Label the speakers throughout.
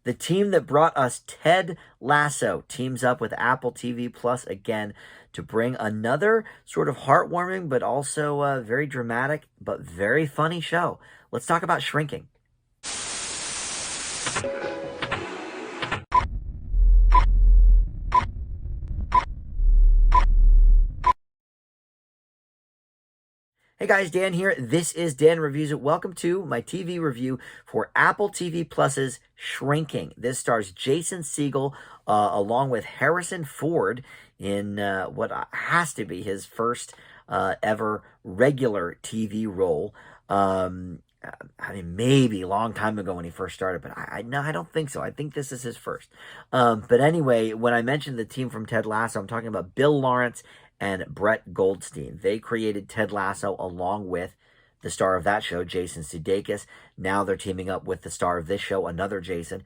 Speaker 1: The team that brought us Ted Lasso teams up with Apple TV Plus again to bring another sort of heartwarming but also very dramatic but very funny show. Let's talk about Shrinking. Hey guys, Dan here. This is Dan Reviews It. Welcome to my TV review for Apple TV Plus's Shrinking. This stars Jason Siegel along with Harrison Ford in what has to be his first ever regular TV role. I mean, maybe a long time ago when he first started, but no, I don't think so. I think this is his first. But anyway, when I mentioned the team from Ted Lasso, I'm talking about Bill Lawrence and Brett Goldstein. They created Ted Lasso along with the star of that show, Jason Sudeikis. Now they're teaming up with the star of this show, another Jason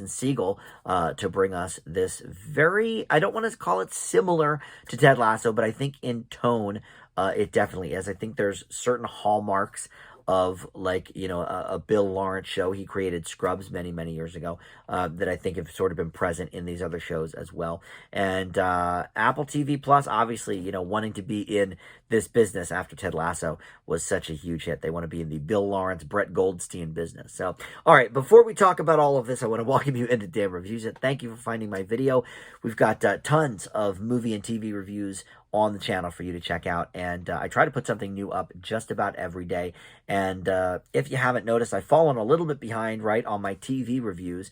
Speaker 1: Siegel, to bring us this very, I don't want to call it similar to Ted Lasso, but I think in tone, it definitely is. I think there's certain hallmarks of, like, you know, a Bill Lawrence show. He created Scrubs many years ago, that I think have sort of been present in these other shows as well. And Apple TV Plus, obviously, you know, wanting to be in this business after Ted Lasso was such a huge hit. They want to be in the Bill Lawrence, Brett Goldstein business. So, all right, before we talk about all of this, I want to welcome you into Dan Reviews It. Thank you for finding my video. We've got tons of movie and TV reviews on the channel for you to check out, and I try to put something new up just about every day. And if you haven't noticed, I've fallen a little bit behind, right, on my TV reviews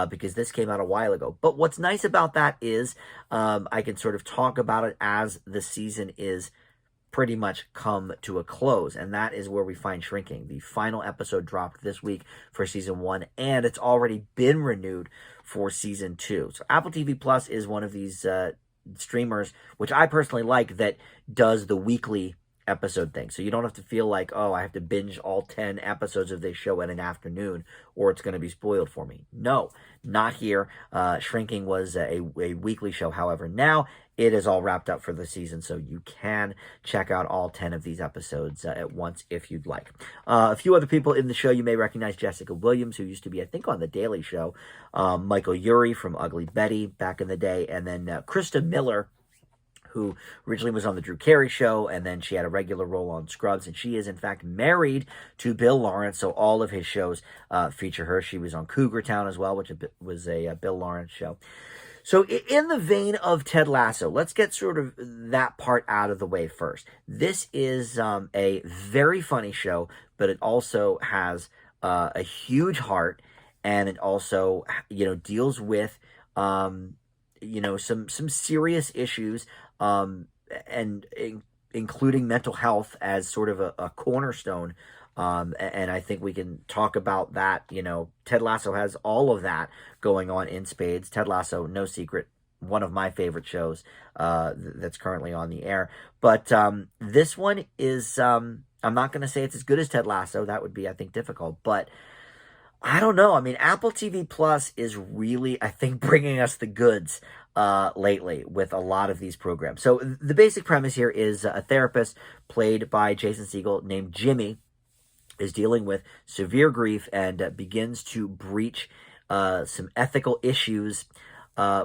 Speaker 1: because this came out a while ago. But what's nice about that is I can sort of talk about it as the season is pretty much come to a close, and that is where we find Shrinking. The final episode dropped this week for season 1, and it's already been renewed for season 2. So Apple TV Plus is one of these streamers, which I personally like, that does the weekly episode thing. So you don't have to feel like, oh, I have to binge all 10 episodes of this show in an afternoon or it's going to be spoiled for me. No, not here. Shrinking was a weekly show. However, now it is all wrapped up for the season, so you can check out all 10 of these episodes at once if you'd like. A few other people in the show you may recognize: Jessica Williams, who used to be, I think, on The Daily Show, Michael Urie from Ugly Betty back in the day, and then Krista Miller, who originally was on the Drew Carey Show, and then she had a regular role on Scrubs, and she is, in fact, married to Bill Lawrence, so all of his shows feature her. She was on Cougar Town as well, which was a Bill Lawrence show. So in the vein of Ted Lasso, let's get sort of that part out of the way first. This is a very funny show, but it also has a huge heart, and it also, you know, deals with, you know, some serious issues, and including mental health as sort of a cornerstone. And I think we can talk about that. You know, Ted Lasso has all of that going on in spades. Ted Lasso, no secret, one of my favorite shows that's currently on the air. But this one is, I'm not going to say it's as good as Ted Lasso. That would be, I think, difficult. But I don't know. I mean, Apple TV Plus is really, I think, bringing us the goods lately with a lot of these programs. So the basic premise here is a therapist played by Jason Siegel named Jimmy is dealing with severe grief and begins to breach some ethical issues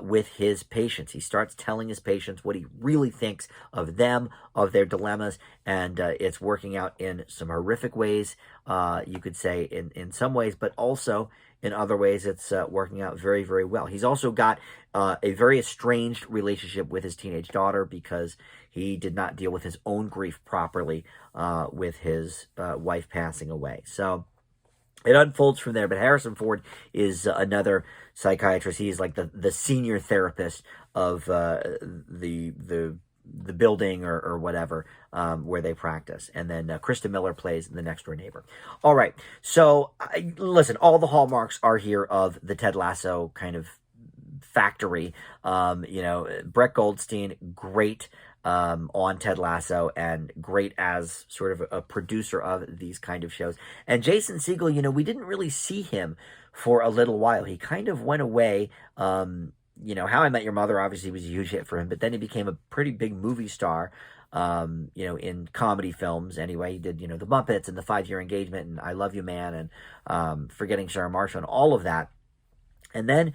Speaker 1: with his patients. He starts telling his patients what he really thinks of them, of their dilemmas, and it's working out in some horrific ways, you could say, in some ways, but also in other ways it's working out very well. He's also got a very estranged relationship with his teenage daughter because he did not deal with his own grief properly with his wife passing away. So it unfolds from there. But Harrison Ford is another psychiatrist. He's like the senior therapist of the building or whatever where they practice. And then Krista Miller plays the next door neighbor. All right. So listen, all the hallmarks are here of the Ted Lasso kind of factory. You know, Brett Goldstein, great on Ted Lasso, and great as sort of a producer of these kind of shows. And Jason Siegel, you know, we didn't really see him for a little while. He kind of went away. You know, How I Met Your Mother obviously was a huge hit for him, but then he became a pretty big movie star, you know, in comedy films. Anyway, he did, you know, The Muppets and The 5-Year Engagement and I Love You Man and Forgetting Sarah Marshall and all of that. And then,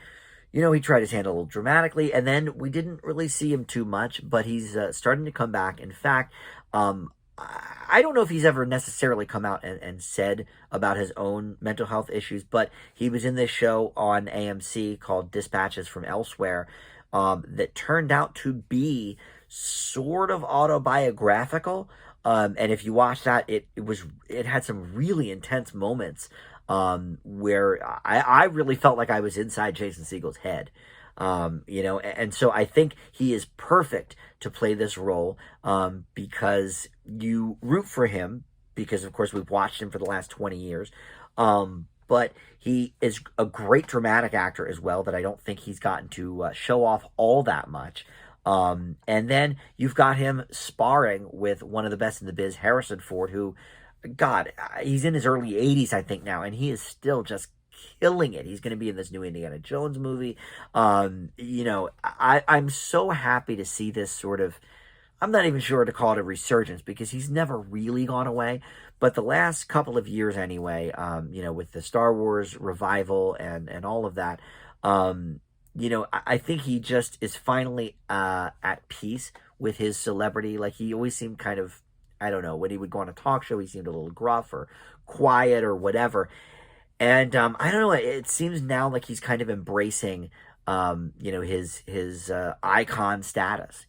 Speaker 1: he tried his hand a little dramatically, and then we didn't really see him too much, but he's starting to come back. In fact, I don't know if he's ever necessarily come out and said about his own mental health issues, but he was in this show on AMC called Dispatches from Elsewhere, that turned out to be sort of autobiographical. And if you watch that, it had some really intense moments, where I really felt like I was inside Jason Segel's head. And so I think he is perfect to play this role, because you root for him, because of course we've watched him for the last 20 years. But he is a great dramatic actor as well, that I don't think he's gotten to show off all that much. And then you've got him sparring with one of the best in the biz, Harrison Ford, who, God, he's in his early 80s, I think, now, and he is still just killing it. He's going to be in this new Indiana Jones movie. I'm so happy to see this sort of, I'm not even sure to call it a resurgence, because he's never really gone away. But the last couple of years anyway, with the Star Wars revival and all of that, I think he just is finally at peace with his celebrity. Like, he always seemed kind of, I don't know, when he would go on a talk show, he seemed a little gruff or quiet or whatever. And I don't know, it seems now like he's kind of embracing, his icon status,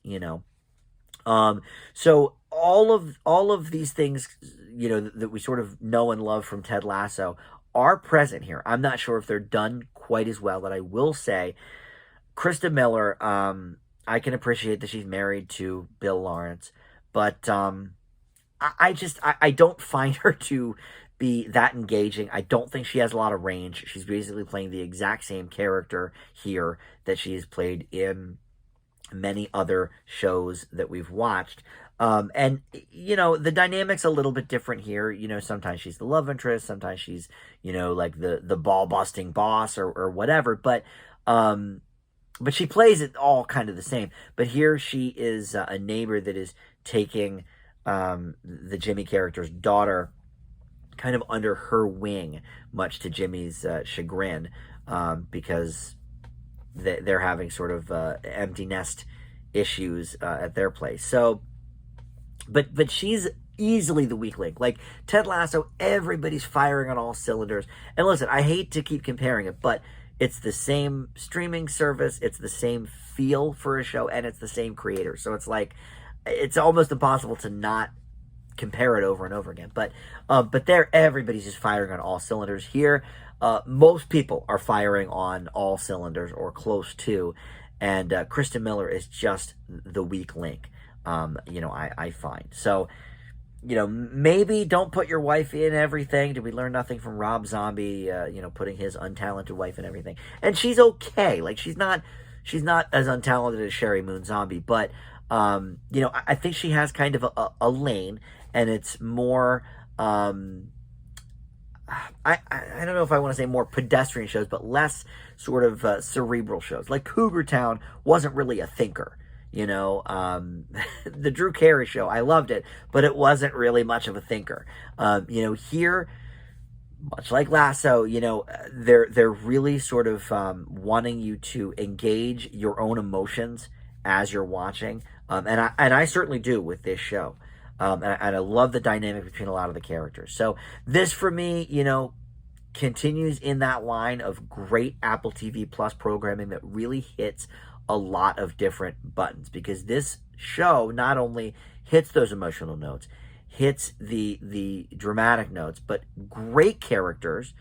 Speaker 1: So all of these things, that we sort of know and love from Ted Lasso are present here. I'm not sure if they're done quite as well, but I will say, Krista Miller, I can appreciate that she's married to Bill Lawrence, but I don't find her to be that engaging. I don't think she has a lot of range. She's basically playing the exact same character here that she has played in many other shows that we've watched. And the dynamic's a little bit different here. Sometimes she's the love interest, sometimes she's, like the ball busting boss or whatever. But she plays it all kind of the same. But here she is a neighbor that is taking the Jimmy character's daughter kind of under her wing, much to Jimmy's chagrin, because they're having sort of empty nest issues at their place. So, but she's easily the weak link. Like Ted Lasso, everybody's firing on all cylinders. And listen, I hate to keep comparing it, but it's the same streaming service, it's the same feel for a show, and it's the same creator. So it's like, it's almost impossible to not compare it over and over again. But there, everybody's just firing on all cylinders. Here, most people are firing on all cylinders or close to, and Kristen Miller is just the weak link. I find so. Maybe don't put your wife in everything. Did we learn nothing from Rob Zombie? Putting his untalented wife in everything, and she's okay. Like she's not as untalented as Sherry Moon Zombie, but I think she has kind of a lane, and it's more, I don't know if I want to say more pedestrian shows, but less sort of cerebral shows. Like Cougar Town wasn't really a thinker, the Drew Carey show, I loved it, but it wasn't really much of a thinker. Here, much like Lasso, they're really sort of wanting you to engage your own emotions as you're watching. And I certainly do with this show. And I love the dynamic between a lot of the characters. So this, for me, continues in that line of great Apple TV Plus programming that really hits a lot of different buttons, because this show not only hits those emotional notes, hits the dramatic notes, but great characters,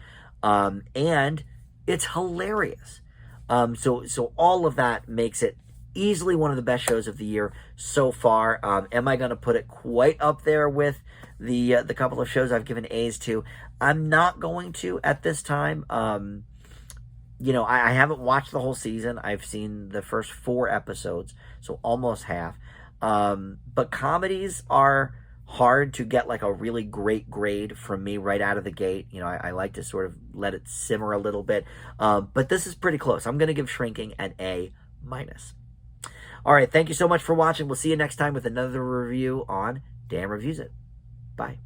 Speaker 1: and it's hilarious. So all of that makes it easily one of the best shows of the year so far. Am I going to put it quite up there with the couple of shows I've given A's to? I'm not going to at this time. I haven't watched the whole season. I've seen the first 4 episodes, so almost half. But comedies are hard to get like a really great grade from me right out of the gate. I like to sort of let it simmer a little bit. But this is pretty close. I'm going to give Shrinking an A-. All right, thank you so much for watching. We'll see you next time with another review on Dan Reviews It. Bye.